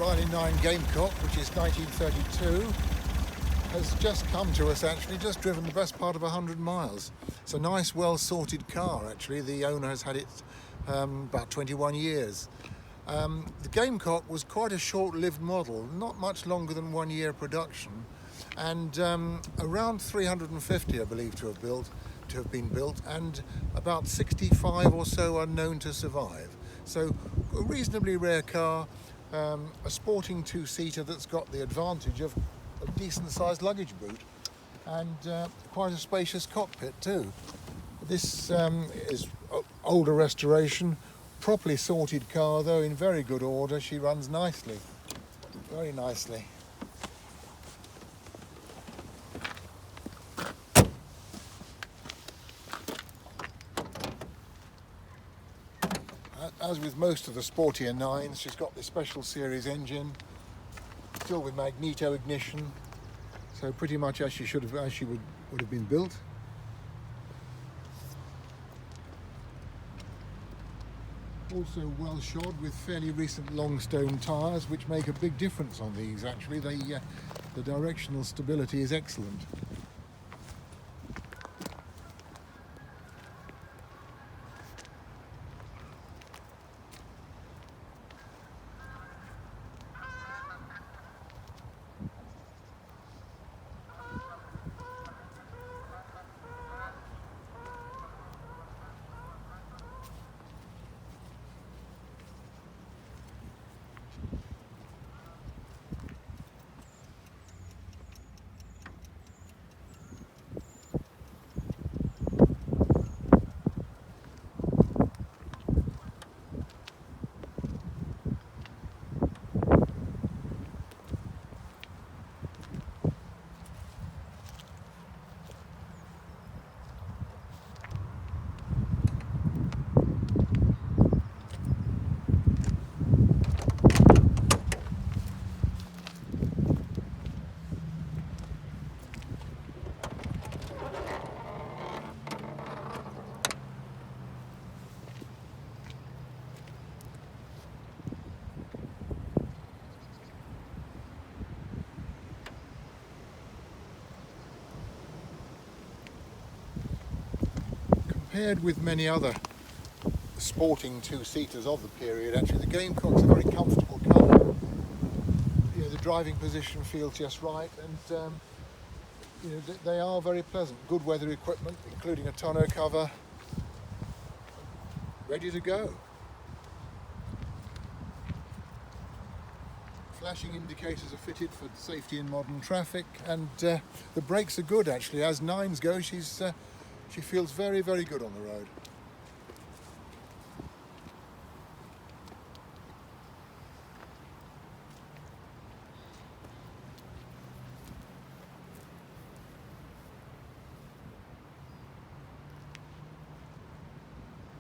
Riley Gamecock, which is 1932, has just come to us actually, just driven the best part of 100 miles. It's a nice, well-sorted car actually. The owner has had it about 21 years. The Gamecock was quite a short-lived model, not much longer than 1 year production, and around 350 I believe to have been built, and about 65 or so are known to survive. So a reasonably rare car, a sporting two-seater that's got the advantage of a decent-sized luggage boot and quite a spacious cockpit too. This is older restoration, properly sorted car though, in very good order. She runs nicely, very nicely. As with most of the sportier 9s, she's got this special series engine, still with magneto ignition, so pretty much as she would have been built. Also well shod with fairly recent Longstone tyres, which make a big difference on these actually. The directional stability is excellent. Compared with many other sporting two-seaters of the period, actually the Gamecock's a very comfortable car. You know, the driving position feels just right, and you know, they are very pleasant. Good weather equipment, including a tonneau cover, ready to go. Flashing indicators are fitted for safety in modern traffic, and the brakes are good actually. As 9s go, she feels very, very good on the road.